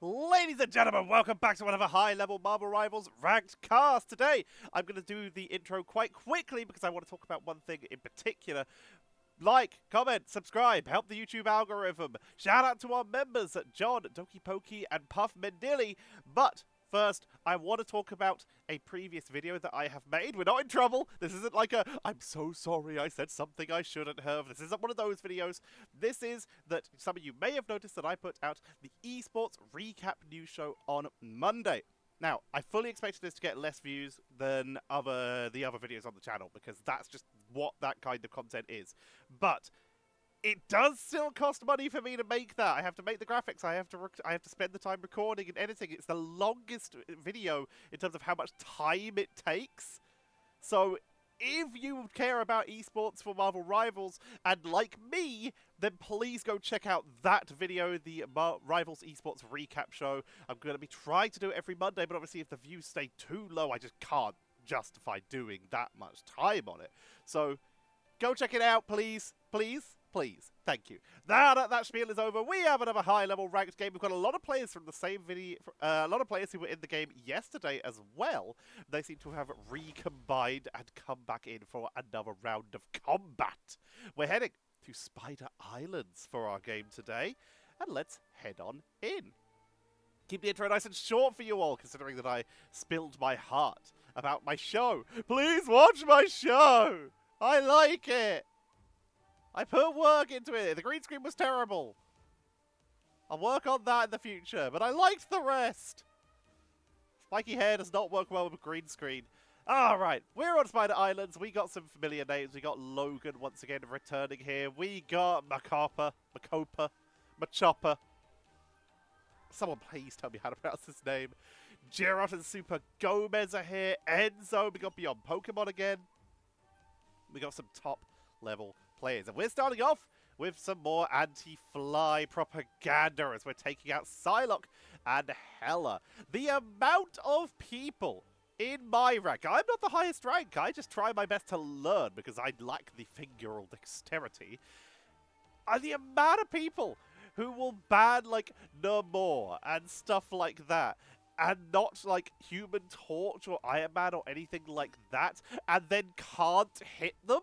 Ladies and gentlemen, welcome back to another high-level Marvel Rivals ranked cast. Today, I'm going to do the intro quite quickly because I want to talk about one thing in particular. Like, comment, subscribe, help the YouTube algorithm. Shout out to our members, John, DokiPoki, and Puff Mendili. But first, I want to talk about a previous video that I have made. We're not in trouble. This isn't like a, I'm so sorry I said something I shouldn't have. This isn't one of those videos. This is that some of you may have noticed that I put out the esports recap news show on Monday. Now, I fully expected this to get less views than the other videos on the channel because that's just what that kind of content is. But it does still cost money for me to make that. I have to make the graphics. I have to spend the time recording and editing. It's the longest video in terms of how much time it takes. So if you care about esports for Marvel Rivals and like me, then please go check out that video, the Rivals Esports Recap Show. I'm going to be trying to do it every Monday, but obviously if the views stay too low, I just can't justify doing that much time on it. So go check it out, please. Please. Please. Thank you. Now that spiel is over, we have another high-level ranked game. We've got a lot of players from the same video, a lot of players who were in the game yesterday as well. They seem to have recombined and come back in for another round of combat. We're heading to Spider Islands for our game today, and let's head on in. Keep the intro nice and short for you all, considering that I spilled my heart about my show. Please watch my show! I like it! I put work into it. The green screen was terrible. I'll work on that in the future, but I liked the rest. Spiky hair does not work well with green screen. Alright, we're on Spider Islands. We got some familiar names. We got Logan once again returning here. We got McChopper. Machopper. Someone please tell me how to pronounce his name. Jirot and SuperGomez are here. Enzo. We got byndPokeymon again. We got some top level players. And we're starting off with some more anti-fly propaganda as we're taking out Psylocke and Hela. The amount of people in my rank, I'm not the highest rank, I just try my best to learn because I lack the fingeral dexterity. And the amount of people who will ban like no more and stuff like that, and not like Human Torch or Iron Man or anything like that, and then can't hit them.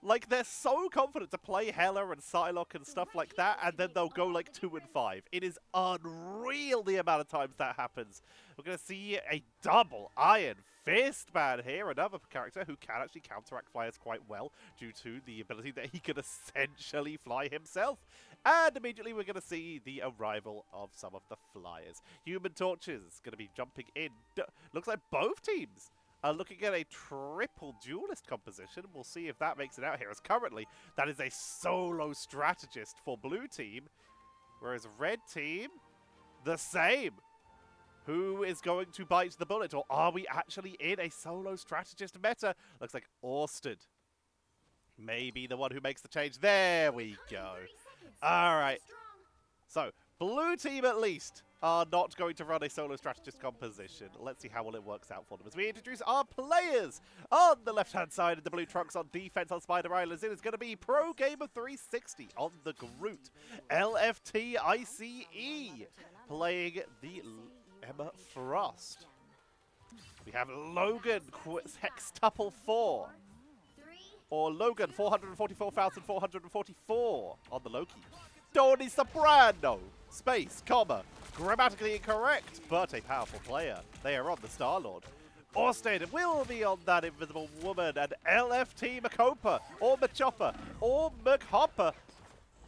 Like, they're so confident to play Hela and Psylocke and stuff like that, and then they'll go, like, 2 and 5. It is unreal the amount of times that happens. We're going to see a double Iron Fist ban here, another character who can actually counteract flyers quite well due to the ability that he can essentially fly himself. And immediately we're going to see the arrival of some of the flyers. Human Torches going to be jumping in. Looks like both teams are looking at a triple duelist composition. We'll see if that makes it out here, as currently that is a solo strategist for blue team, whereas red team, the same. Who is going to bite the bullet, or are we actually in a solo strategist meta? Looks like Orsted may be the one who makes the change. There we go. Alright, so blue team at least are not going to run a solo strategist composition. Let's see how well it works out for them as we introduce our players. On the left-hand side of the blue trunks on defense on Spider Islands, it is going to be Pro Gamer 360 on the Groot. LFT I C E playing the Emma Frost. We have Logan Hextuple 4. Or Logan 444,444 on the Loki. TonySoprano, space, comma, grammatically incorrect, but a powerful player. They are on the Star-Lord. Orsted will be on that Invisible Woman, and LFT MCHOOOOPER, or Machopper, or McHopper.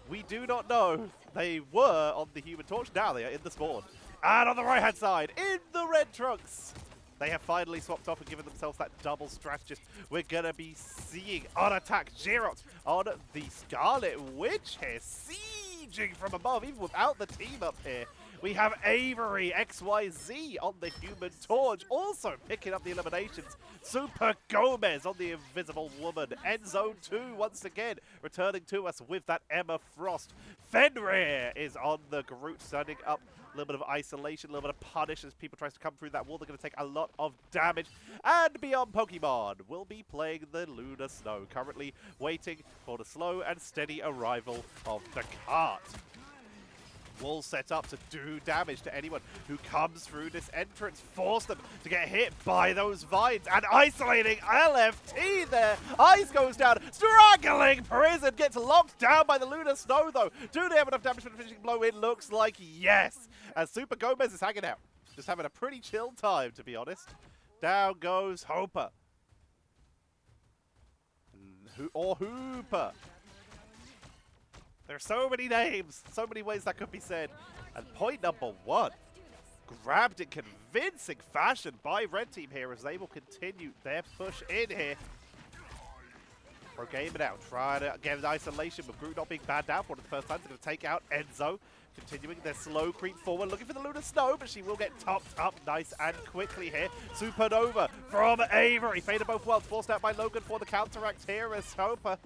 We do not know. They were on the Human Torch, now they are in the spawn. And on the right-hand side, in the red trunks, they have finally swapped off and given themselves that double strategist. We're going to be seeing on attack Jirot on the Scarlet Witch here, sieging from above, even without the team up here. We have averyxyz on the Human Torch, also picking up the eliminations. SuperGomez on the Invisible Woman. Enzo 2 once again returning to us with that Emma Frost. Fenrir is on the Groot, setting up a little bit of isolation, a little bit of punish as people tries to come through that wall. They're going to take a lot of damage. And byndPokeymon will be playing the Lunar Snow, currently waiting for the slow and steady arrival of the cart. Will set up to do damage to anyone who comes through this entrance, force them to get hit by those vines, and isolating LFT there. Ice goes down, struggling Prison gets locked down by the Lunar Snow though. Do they have enough damage for the finishing blow? It looks like yes, as SuperGomez is hanging out. Just having a pretty chill time, to be honest. Down goes Hopper. Or Hooper. There are so many names, so many ways that could be said. And point number one, grabbed in convincing fashion by Red Team here as they will continue their push in here. Pro game it out, trying to get an isolation with Groot not being banned out for one of the first times. They're going to take out Enzo, continuing their slow creep forward, looking for the Lunar Snow, but she will get topped up nice and quickly here. Supernova from Avery, faded both worlds, forced out by Logan for the counteract here as Hopper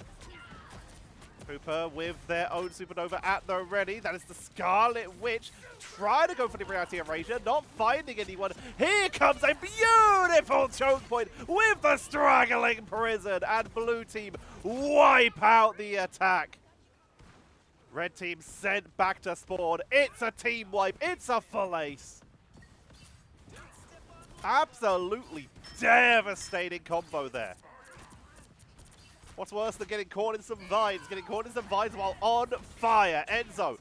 with their own Supernova at the ready. That is the Scarlet Witch. Try to go for the reality erasure, not finding anyone. Here comes a beautiful choke point with the struggling Prison, and blue team wipe out the attack. Red team sent back to spawn. It's a team wipe. It's a full ace. Absolutely devastating combo there. What's worse than getting caught in some vines? Getting caught in some vines while on fire. Enzo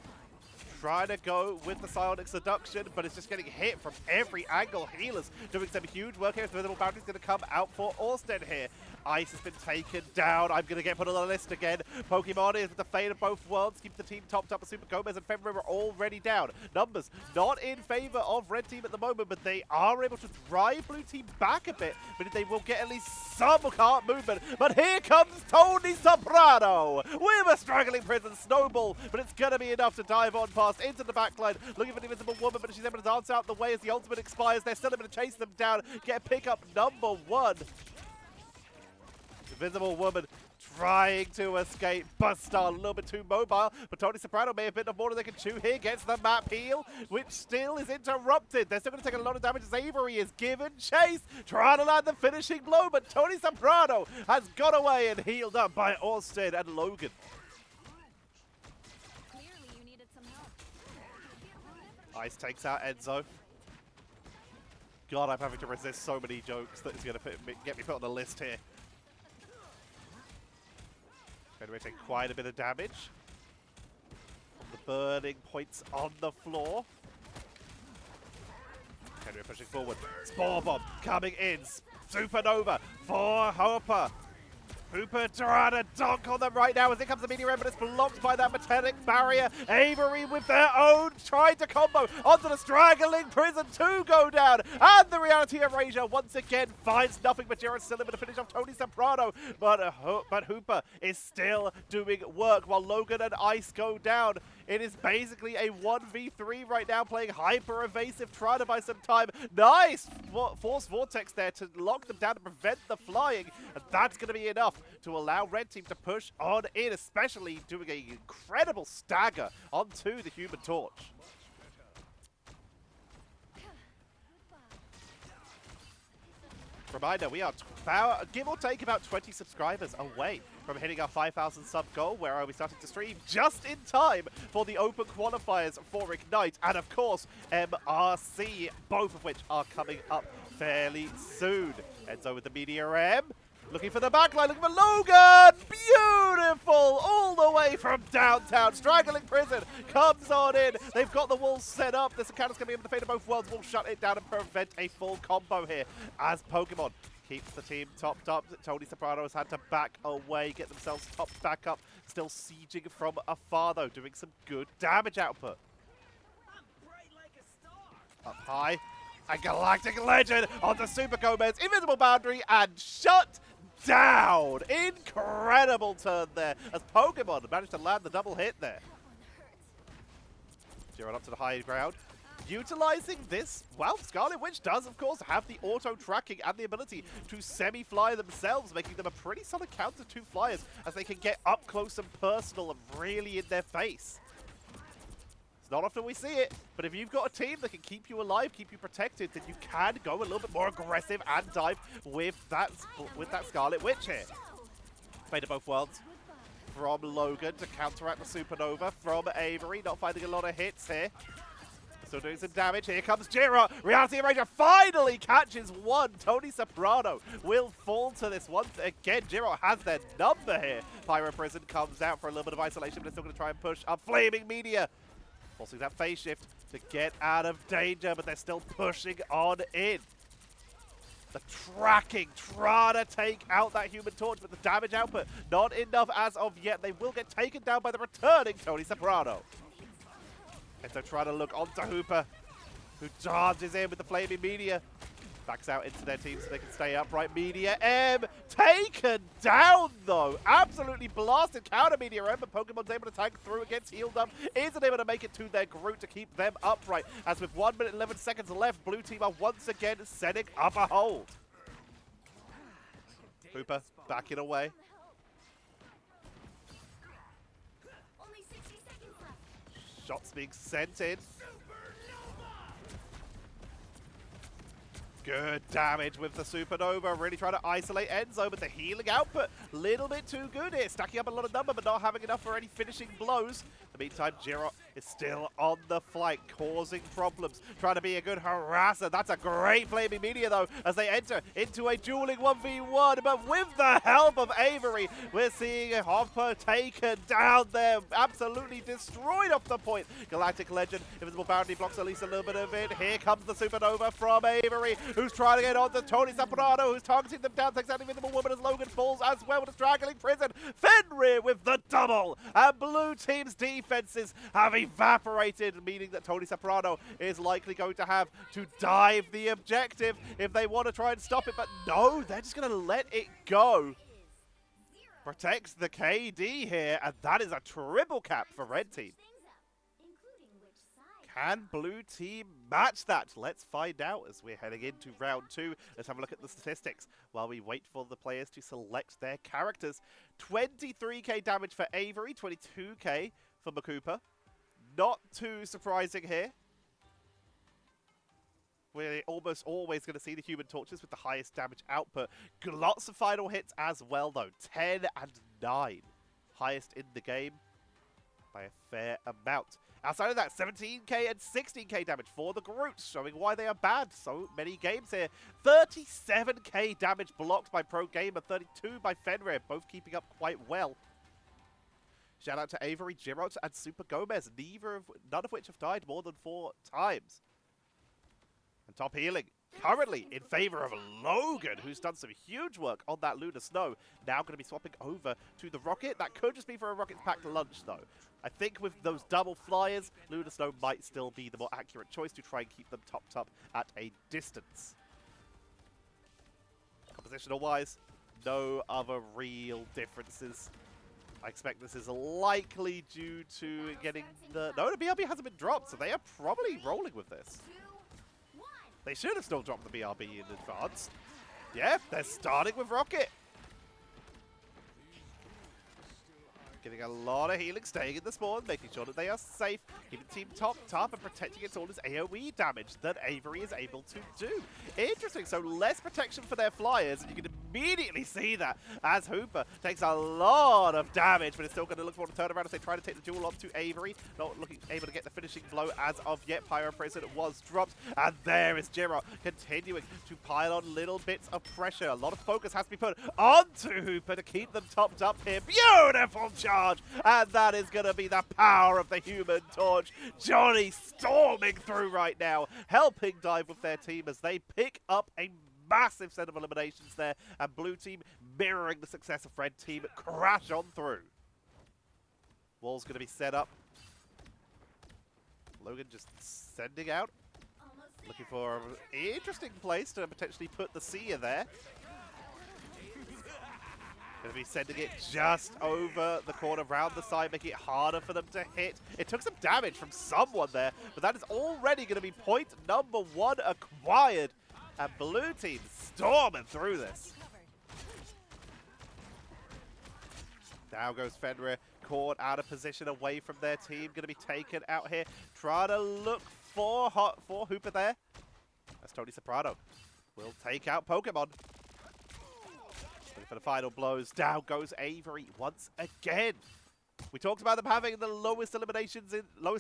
trying to go with the Psionic Seduction, but it's just getting hit from every angle. Healers doing some huge work here. Visible Boundary's going to come out for Orsted here. Ice has been taken down. I'm going to get put on the list again. Pokemon is with the fate of both worlds. Keep the team topped up. SuperGomez and fenrir are already down. Numbers not in favor of Red Team at the moment, but they are able to drive Blue Team back a bit. But they will get at least some cart movement. But here comes TonySoprano with a struggling Prison Snowball. But it's going to be enough to dive on past into the backline. Looking for the Invisible Woman, but she's able to dance out the way as the ultimate expires. They're still able to chase them down. Get a pickup number one. Invisible Woman trying to escape. Buzzstar a little bit too mobile, but TonySoprano may have bitten off more than they can chew here. Gets the map heal, which still is interrupted. They're still going to take a lot of damage as Avery is given chase. Trying to land the finishing blow, but TonySoprano has got away and healed up by Orsted and Logan. Ice takes out Enzo. God, I'm having to resist so many jokes that is going to get me put on the list here. Anyway, take quite a bit of damage from the burning points on the floor. Henry pushing forward. Spore Bomb coming in. Supernova for Hopper. Hooper trying to dunk on them right now as it comes the meteor, but it's blocked by that metallic barrier. Avery with their own trying to combo onto the straggling Prison to go down. And the reality erasure once again finds nothing but jirot still able to finish off TonySoprano. But Hooper is still doing work while Logan and Ice go down. It is basically a 1v3 right now, playing hyper evasive, trying to buy some time. Nice Force Vortex there to lock them down to prevent the flying. And that's going to be enough to allow Red Team to push on in, especially doing an incredible stagger onto the Human Torch. Reminder, we are give or take about 20 subscribers away from hitting our 5,000 sub goal, where I'll be starting to stream just in time for the open qualifiers for Ignite, and of course MRC, both of which are coming up fairly soon. Enzo with the Meteor M, looking for the backline, looking for Logan! Beautiful! All the way from downtown. Straggling Prison comes on in. They've got the walls set up. This encounter's going to be able to fade of both worlds. Will shut it down and prevent a full combo here as Pokemon keeps the team topped up. TonySoprano has had to back away, get themselves topped back up. Still sieging from afar though, doing some good damage output. Up high. A Galactic Legend onto SuperGomez. Invisible Boundary and shut down. Incredible turn there as Pokemon managed to land the double hit there. Jirot up to the high ground. Utilizing this, well, Scarlet Witch does, of course, have the auto-tracking and the ability to semi-fly themselves, making them a pretty solid counter to flyers as they can get up close and personal and really in their face. It's not often we see it, but if you've got a team that can keep you alive, keep you protected, then you can go a little bit more aggressive and dive with that Scarlet Witch here. Fate of both worlds. from Logan to counteract the Supernova from Avery. Not finding a lot of hits here. Still doing some damage. Here comes Jirot. Reality Ranger finally catches one. TonySoprano will fall to this once again. Jirot has their number here. Pyro Prison comes out for a little bit of isolation, but they're still going to try and push up Flaming Media. Forcing that phase shift to get out of danger, but they're still pushing on in. The tracking, trying to take out that Human Torch, but the damage output not enough as of yet. They will get taken down by the returning TonySoprano. And so trying to look onto Hooper, who charges in with the Flaming Media. Backs out into their team so they can stay upright. Media M taken down though. Absolutely blasted. Counter Media M, but Pokemon's able to tank through, gets healed up. Isn't able to make it to their Groot to keep them upright. As with 1 minute 11 seconds left, blue team are once again setting up a hold. Hooper backing away. Shots being sent in. Good damage with the Supernova. Really trying to isolate Enzo, but the healing output, little bit too good here. Stacking up a lot of number, but not having enough for any finishing blows. In the meantime, Jirot is still on the flight, causing problems. Trying to be a good harasser. That's a great Flaming Media, though, as they enter into a dueling 1v1. But with the help of Avery, we're seeing a Hopper taken down there. Absolutely destroyed off the point. Galactic Legend, Invisible Boundary blocks at least a little bit of it. Here comes the Supernova from Avery, who's trying to get on to TonySoprano, who's targeting them down, takes out the Invisible Woman as Logan falls as well with a straggling prison. Fenrir with the double, and blue team's defenses have evaporated, meaning that TonySoprano is likely going to have to dive the objective if they want to try and stop it, but no, they're just going to let it go. Protects the KD here, and that is a triple cap for red team. Can blue team match that? Let's find out as we're heading into round 2. Let's have a look at the statistics while we wait for the players to select their characters. 23k damage for Avery, 22k for McChooooper. Not too surprising here. We're almost always going to see the Human Torches with the highest damage output. Lots of final hits as well, though. 10 and 9. Highest in the game by a fair amount. Outside of that, 17k and 16k damage for the Groot, showing why they are bad. So many games here. 37k damage blocked by Pro Gamer, 32 by Fenrir, both keeping up quite well. Shout out to Avery, Jirot, and SuperGomez, none of which have died more than 4 times. And top healing, currently in favor of Logan, who's done some huge work on that Lunar Snow. Now going to be swapping over to the Rocket. That could just be for a Rocket's packed lunch, though. I think with those double flyers, Lunar Snow might still be the more accurate choice to try and keep them topped up at a distance. Compositional-wise, no other real differences. I expect this is likely due to getting the... No, the BRB hasn't been dropped, so they are probably rolling with this. They should have still dropped the BRB in advance. Yeah, they're starting with Rocket. Getting a lot of healing, staying in the spawn, making sure that they are safe, keeping the team topped up and protecting against all this AoE damage that Avery is able to do. Interesting, so less protection for their flyers, and you can immediately see that as Hooper takes a lot of damage, but is still going to look for a turnaround as they try to take the duel onto Avery. Not looking able to get the finishing blow as of yet. Pyro Prison was dropped, and there is Jirot continuing to pile on little bits of pressure. A lot of focus has to be put onto Hooper to keep them topped up here. Beautiful charge, and that is going to be the power of the Human Torch. Johnny storming through right now, helping dive with their team as they pick up a massive set of eliminations there, and blue team mirroring the success of red team crash on through. Wall's going to be set up. Logan just sending out, looking for an interesting place to potentially put the Seer there. Going to be sending it just over the corner, round the side, making it harder for them to hit. It took some damage from someone there, but that is already going to be point number 1 acquired. And blue team storming through this. Now goes Fenrir, caught out of position away from their team. Going to be taken out here. Trying to look for Hooper there. That's TonySoprano. Will take out Pokemon. Looking for the final blows. Down goes Avery once again. We talked about them having the lowest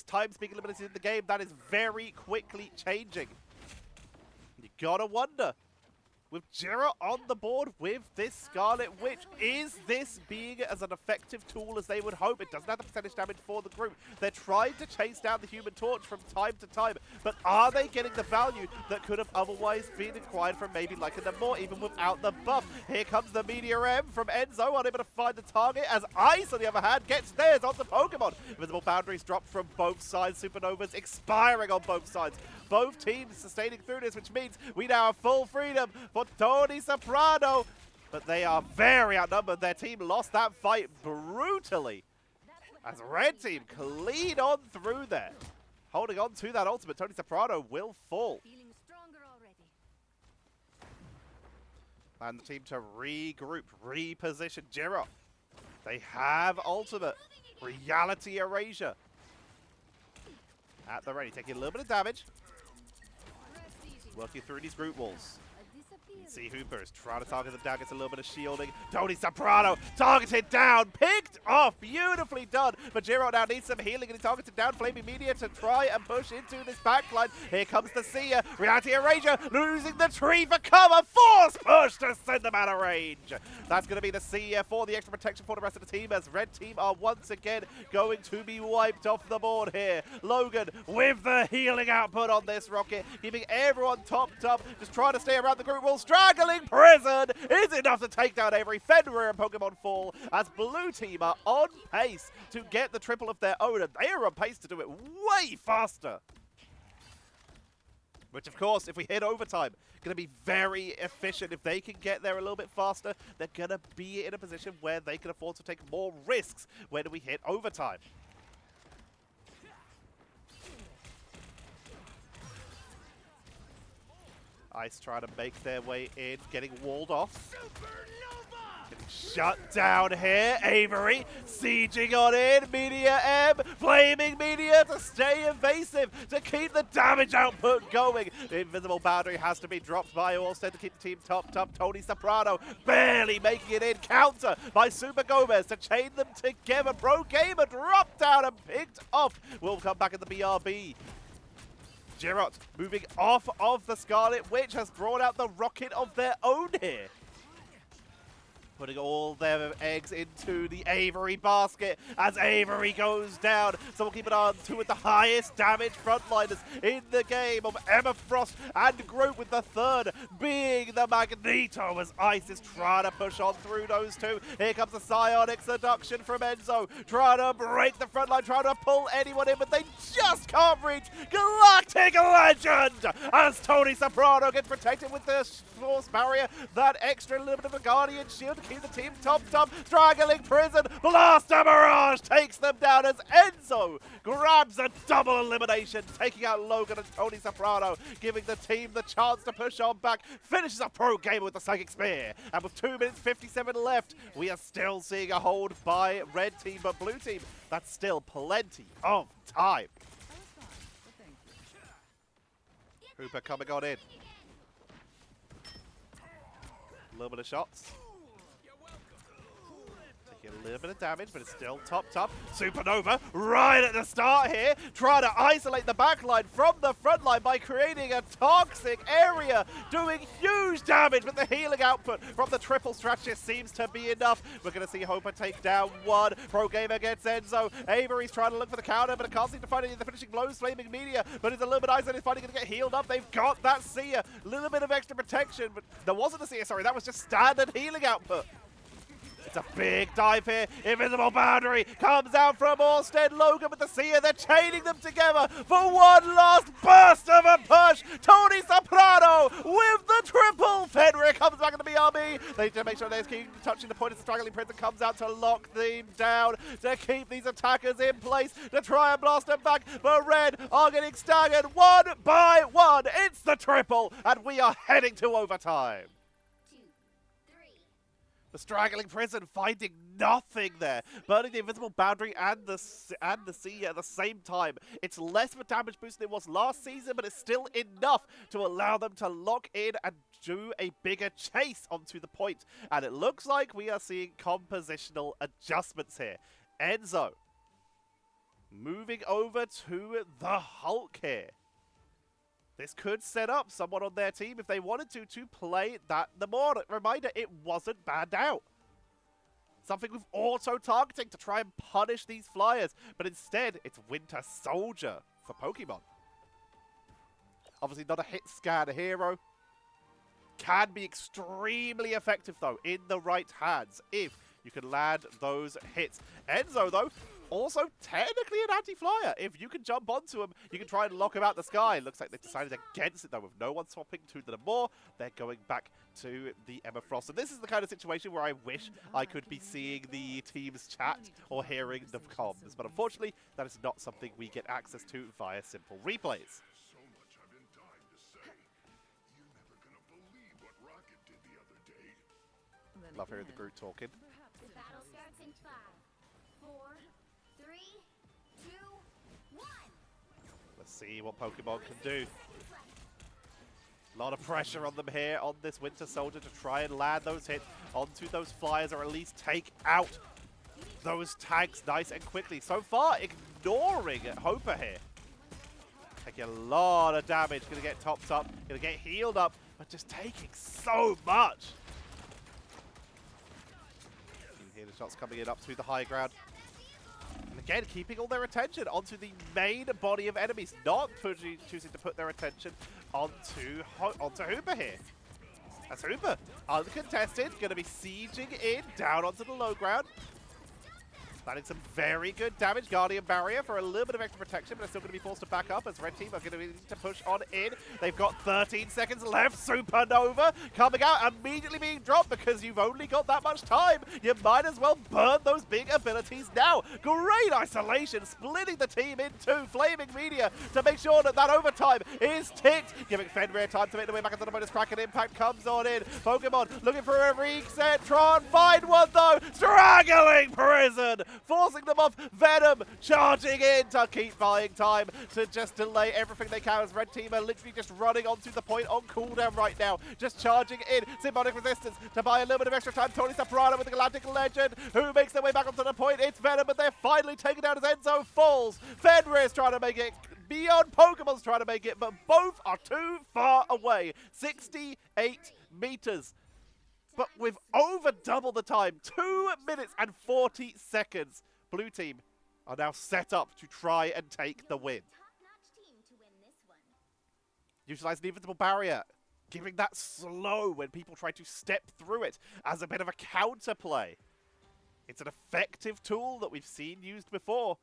time speak eliminations in the game. That is very quickly changing. You gotta wonder, with jirot on the board with this Scarlet Witch, is this being as an effective tool as they would hope? It doesn't have the percentage damage for the group. They're trying to chase down the Human Torch from time to time, but are they getting the value that could have otherwise been acquired from maybe liking them more, even without the buff? Here comes the Meteor M from Enzo, unable to find the target, as Ice, on the other hand, gets theirs onto Pokemon. Invisible boundaries dropped from both sides, Supernovas expiring on both sides. Both teams sustaining through this, which means we now have full freedom for TonySoprano, but they are very outnumbered. Their team lost that fight brutally, as Red Team clean on through there. Holding on to that ultimate, TonySoprano will fall. And the team to regroup, reposition jirot. They have ultimate. Reality Erasure. At the ready, taking a little bit of damage. Working through these Groot walls. See Hooper is trying to target them down, gets a little bit of shielding. TonySoprano targeted down, picked off, beautifully done. But jirot now needs some healing and he targeted down Flaming Media to try and push into this backline. Here comes the Seer, Reality Erasure, losing the tree for cover, force push to send them out of range. That's going to be the Seer for the extra protection for the rest of the team, as Red Team are once again going to be wiped off the board here. Logan with the healing output on this rocket, keeping everyone topped up, just trying to stay around the group wall. Straggling Prison is enough to take down Avery. Fenrir and Pokemon fall, as Blue Team are on pace to get the triple of their own, and they are on pace to do it way faster. Which, of course, if we hit overtime, going to be very efficient. If they can get there a little bit faster, they're going to be in a position where they can afford to take more risks when we hit overtime. Ice trying to make their way in, getting walled off. Getting shut down here. Avery sieging on in. Media M, Flaming Media to stay evasive, to keep the damage output going. The invisible boundary has to be dropped by orsted to keep the team topped up. TonySoprano barely making it in. Counter by SuperGomez to chain them together. Pro Gamer dropped down and picked off. We'll come back in the BRB. jirot moving off of the Scarlet Witch has brought out the rocket of their own here. Putting all their eggs into the Avery basket as Avery goes down. So we'll keep it on two with the highest damage frontliners in the game of Emma Frost and Groot, with the third being the Magneto, as Ice is trying to push on through those two. Here comes the Psionic Seduction from Enzo, trying to break the front line, trying to pull anyone in, but they just can't reach Galactic Legend as TonySoprano gets protected with the force barrier. That extra little bit of a Guardian Shield to keep the team topped up. Straggling Prison, Blaster Mirage takes them down as Enzo grabs a double elimination, taking out Logan and TonySoprano, giving the team the chance to push on back. Finishes a Pro Gamer with the Psychic Spear, and with 2 minutes 57 left, we are still seeing a hold by Red Team, but Blue Team, that's still plenty of time. Hooper coming on in. A little bit of shots. Taking a little bit of damage, but it's still topped up. Supernova right at the start here, trying to isolate the backline from the front line by creating a toxic area, doing huge damage, but the healing output from the triple strategist seems to be enough. We're going to see Hooper take down one. Pro Gamer gets Enzo. Avery's trying to look for the counter, but it can't seem to find any of the finishing blows. Flaming Media, but it's a little bit isolated, finally going to get healed up. They've got that Seer. A little bit of extra protection, but there wasn't a Seer, sorry, that was just standard healing output. It's a big dive here. Invisible boundary comes out from Orsted. Logan with the Seer. They're chaining them together for one last burst of a push. TonySoprano with the triple. Fenrir comes back in the BRB. They need to make sure they keep touching the point as the Straggling Prince comes out to lock them down, to keep these attackers in place, to try and blast them back. But Red are getting staggered one by one. It's the triple, and we are heading to overtime. The straggling prison finding nothing there. Burning the invisible boundary and the sea at the same time. It's less of a damage boost than it was last season, but it's still enough to allow them to lock in and do a bigger chase onto the point. And it looks like we are seeing compositional adjustments here. Enzo moving over to the Hulk here. This could set up someone on their team if they wanted to play that the more. Reminder, it wasn't banned out. Something with auto-targeting to try and punish these flyers. But instead, it's Winter Soldier for Pokemon. Obviously not a hit scan hero. Can be extremely effective, though, in the right hands if you can land those hits. Enzo, though, also technically an anti-flyer. If you can jump onto him, you can try and lock him out the sky. Looks like they've decided against it, though, with no one swapping to the more. They're going back to the Emma Frost. And this is the kind of situation where I wish I could be seeing the team's chat or hearing the comms. But unfortunately, that is not something we get access to via simple replays. Love hearing the Groot talking. The battle starts in 5, 4, 3, 2, 1. Let's see what Pokemon can do. A lot of pressure on them here on this Winter Soldier to try and land those hits onto those flyers, or at least take out those tanks nice and quickly. So far, ignoring Hopper here. Taking a lot of damage, gonna get topped up, gonna get healed up, but just taking so much. The shots coming in up to the high ground. And again, keeping all their attention onto the main body of enemies, not choosing to put their attention onto Hooper here. As Hooper, uncontested, going to be sieging in down onto the low ground. Landing some very good damage. Guardian Barrier for a little bit of extra protection, but it's still going to be forced to back up as Red Team are going to need to push on in. They've got 13 seconds left. Supernova coming out, immediately being dropped because you've only got that much time. You might as well burn those big abilities now. Great isolation, splitting the team in two. Flaming Media to make sure that that overtime is ticked, giving Fenrir time to make the way back into the bonus. Kraken Impact comes on in. Pokemon looking for a reset. Try and find one though. Straggling Prison, forcing them off. Venom charging in to keep buying time to just delay everything they can as Red Team are literally just running onto the point on cooldown right now. Just charging in. Symbiotic Resistance to buy a little bit of extra time. TonySoprano with the Galactic Legend who makes their way back onto the point. It's Venom, but they're finally taken down as Enzo falls. Fenrir is trying to make it. byndPokemon's trying to make it, but both are too far away. 68 meters. But with over double the time, 2 minutes and 40 seconds, Blue Team are now set up to try and take the win. Utilize the invisible barrier, giving that slow when people try to step through it as a bit of a counterplay. It's an effective tool that we've seen used before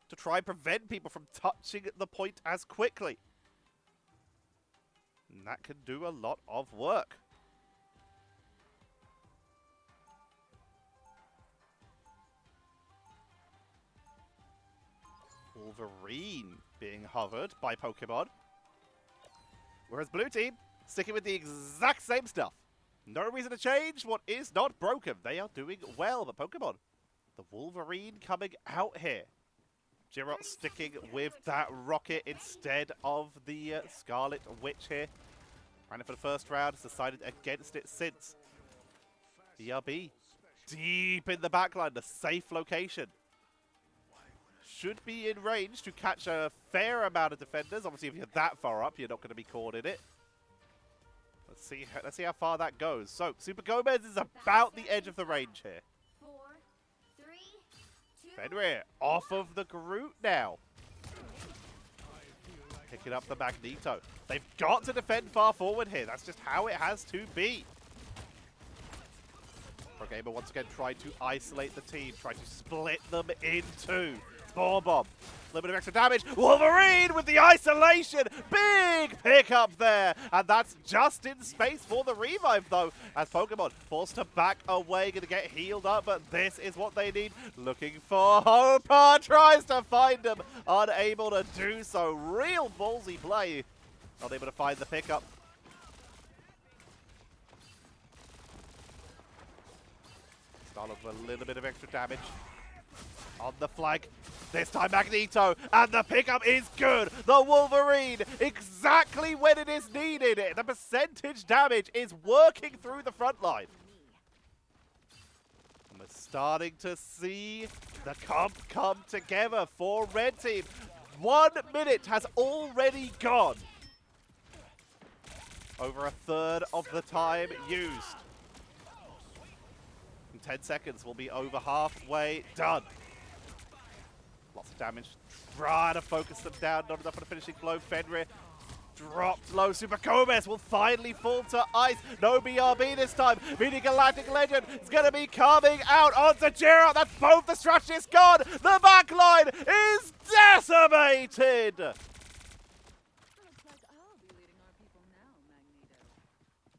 to try and prevent people from touching the point as quickly. And that can do a lot of work. Wolverine being hovered by Pokemon. Whereas Blue Team sticking with the exact same stuff. No reason to change what is not broken. They are doing well, but Pokemon, the Wolverine coming out here. Jirot sticking with that rocket instead of the Scarlet Witch here. Ran it for the first round, has decided against it since. BRB deep in the backline, the safe location. Should be in range to catch a fair amount of defenders. Obviously, if you're that far up, you're not going to be caught in it. Let's see how far that goes. So, SuperGomez is about the edge of the range here. 4, 3, 2. Fenrir off of the Groot now. Picking up the Magneto. They've got to defend far forward here. That's just how it has to be. ProGamer once again trying to isolate the team, trying to split them in two. Bomb. A little bit of extra damage. Wolverine with the isolation. Big pickup there. And that's just in space for the revive, though. As Pokemon forced to back away. Going to get healed up, but this is what they need. Looking for Hopper. Tries to find him. Unable to do so. Real ballsy play. Not able to find the pickup. Starlord with a little bit of extra damage. On the flank, this time Magneto, and the pickup is good. The Wolverine, exactly when it is needed. The percentage damage is working through the front line. And we're starting to see the comp come together for Red Team. 1 minute has already gone. Over a third of the time used. In 10 seconds, we'll be over halfway done. Lots of damage. Trying to focus them down. Not enough on a finishing blow. Fenrir dropped low. SuperGomez will finally fall to ice. No BRB this time. Meaning Galactic Legend is going to be coming out onto jirot. That's both the strategists gone. The backline is decimated.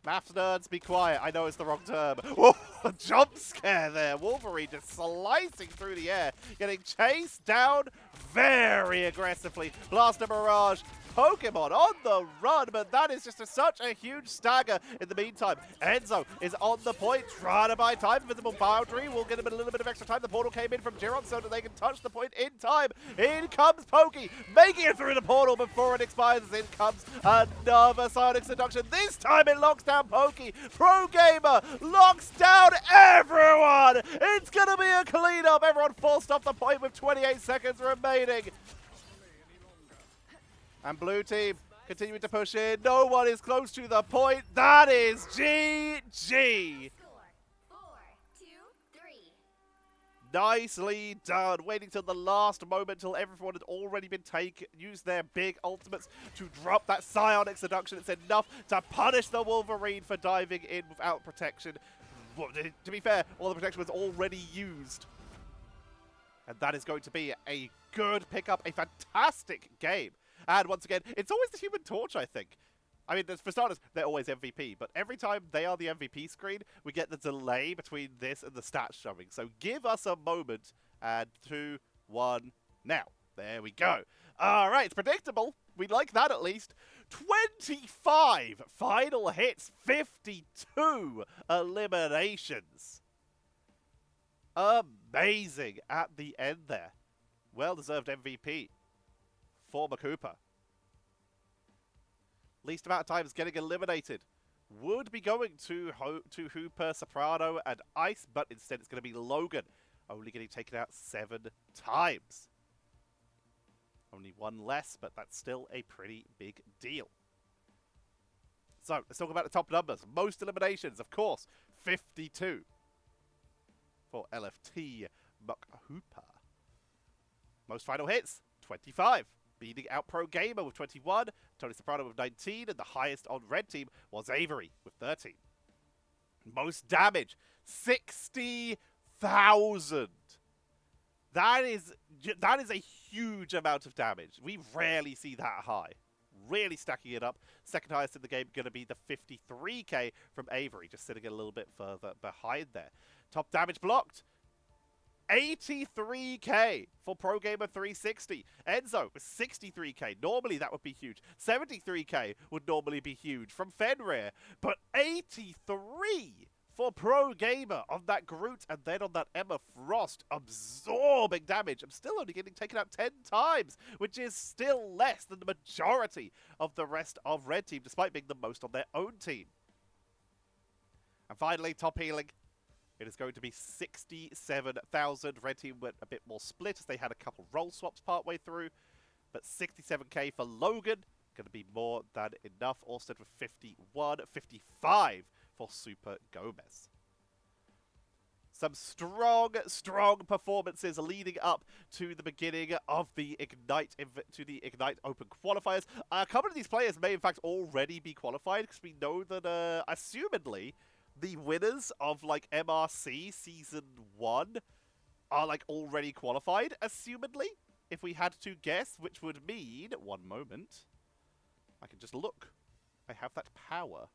Maths nerds, be quiet. I know it's the wrong term. Whoa, a jump scare there. Wolverine just slicing through the air, getting chased down very aggressively. Blaster Barrage. Pokemon on the run, but that is just such a huge stagger in the meantime. Enzo is on the point, trying to buy time. Invisible Boundary will get him a little bit of extra time. The portal came in from jirot so that they can touch the point in time. In comes Pokey, making it through the portal before it expires. In comes another Sonic Seduction. This time it locks down Pokey. Pro Gamer locks down everyone. It's going to be a cleanup. Everyone forced off the point with 28 seconds remaining. And blue team continuing to push in. No one is close to the point. That is GG. Score 4-2-3. Nicely done. Waiting till the last moment, till everyone had already been taken. Used their big ultimates to drop that psionic seduction. It's enough to punish the Wolverine for diving in without protection. Well, to be fair, all the protection was already used. And that is going to be a good pickup. A fantastic game. And once again, it's always the Human Torch, I think. I mean, for starters, they're always MVP, but every time they are the MVP screen, we get the delay between this and the stats showing. So give us a moment, and 2, 1, now. There we go. All right, it's predictable. We like that at least. 25 final hits, 52 eliminations. Amazing at the end there. Well-deserved MVP. For McChooooper. Least amount of times getting eliminated. Would be going to Hooper, Soprano, and Ice, but instead it's going to be Logan. Only getting taken out 7 times. Only 1 less, but that's still a pretty big deal. So, let's talk about the top numbers. Most eliminations, of course, 52. For LFT MCHOOOOPER. Most final hits, 25. Beating out Pro Gamer with 21, TonySoprano with 19, and the highest on Red Team was Avery with 13. Most damage, 60,000. That is a huge amount of damage. We rarely see that high. Really stacking it up. Second highest in the game going to be the 53k from Avery, just sitting a little bit further behind there. Top damage blocked. 83k for Pro Gamer 360. Enzo with 63k. Normally that would be huge. 73k would normally be huge from Fenrir. But 83 for Pro Gamer on that Groot and then on that Emma Frost. Absorbing damage. I'm still only getting taken out 10 times, which is still less than the majority of the rest of Red Team, despite being the most on their own team. And finally, top healing. It is going to be 67,000. Red Team went a bit more split as they had a couple roll swaps partway through. But 67k for Logan. Going to be more than enough. Orsted with 51. 55 for SuperGomez. Some strong performances leading up to the beginning of the Ignite Open qualifiers. A couple of these players may in fact already be qualified because we know that, assumedly, the winners of, like, MRC Season 1 are, like, already qualified, assumedly, if we had to guess, which would mean, one moment, I can just look. I have that power.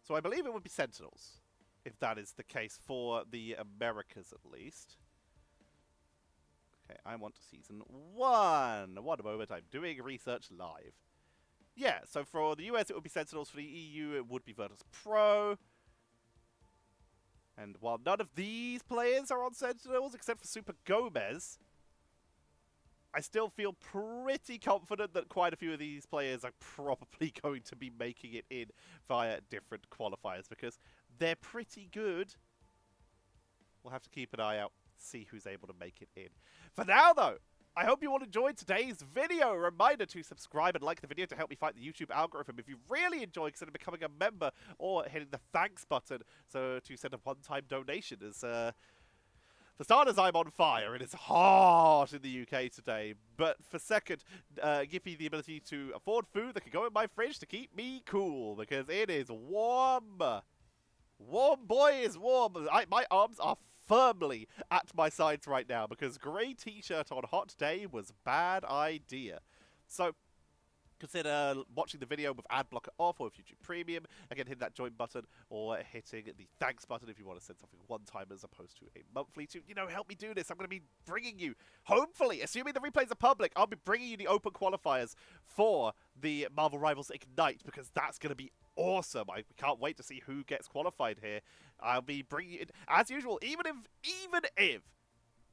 So I believe it would be Sentinels, if that is the case for the Americas, at least. Okay, I want Season 1. One moment, I'm doing research live. Yeah, so for the US it would be Sentinels, for the EU it would be Virtus Pro. And while none of these players are on Sentinels, except for SuperGomez, I still feel pretty confident that quite a few of these players are probably going to be making it in via different qualifiers, because they're pretty good. We'll have to keep an eye out, see who's able to make it in. For now, though, I hope you all enjoyed today's video. A reminder to subscribe and like the video to help me fight the YouTube algorithm. If you really enjoyed, consider becoming a member or hitting the thanks button so to send a one-time donation. As for starters, I'm on fire. It is hot in the UK today. But for second, give me the ability to afford food that can go in my fridge to keep me cool, because it is warm. Warm, boy, is warm. My arms are firmly at my sides right now, because grey t-shirt on hot day was bad idea. So consider watching the video with ad blocker off or with YouTube Premium. Again, hit that join button or hitting the thanks button if you want to send something one time as opposed to a monthly to, help me do this. I'm going to be bringing you, hopefully, assuming the replays are public, I'll be bringing you the open qualifiers for the Marvel Rivals Ignite, because that's going to be awesome. I can't wait to see who gets qualified here. I'll be bringing it, as usual, even if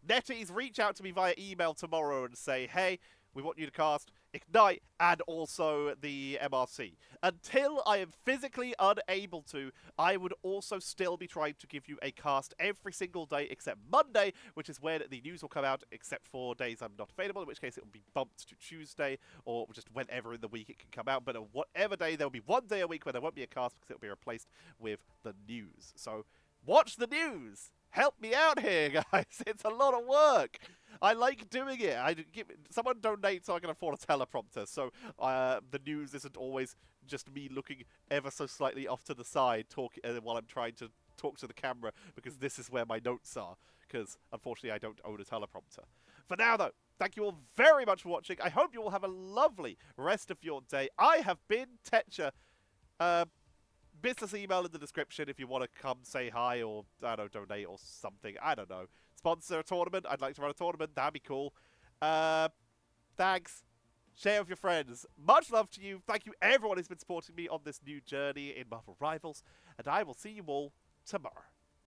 NetEase reach out to me via email tomorrow and say, hey, we want you to cast Ignite and also the MRC. Until I am physically unable to, I would also still be trying to give you a cast every single day except Monday, which is when the news will come out, except for days I'm not available, in which case it will be bumped to Tuesday, or just whenever in the week it can come out. But on whatever day, there will be one day a week where there won't be a cast, because it will be replaced with the news. So watch the news! Help me out here, guys. It's a lot of work. I like doing it. Someone donate so I can afford a teleprompter. So the news isn't always just me looking ever so slightly off to the side while I'm trying to talk to the camera, because this is where my notes are. Because unfortunately I don't own a teleprompter. For now, though, thank you all very much for watching. I hope you all have a lovely rest of your day. I have been Tetcher. Business email in the description if you want to come say hi or, I don't know, donate or something. I don't know. Sponsor a tournament. I'd like to run a tournament. That'd be cool. Thanks. Share with your friends. Much love to you. Thank you everyone who's been supporting me on this new journey in Marvel Rivals. And I will see you all tomorrow.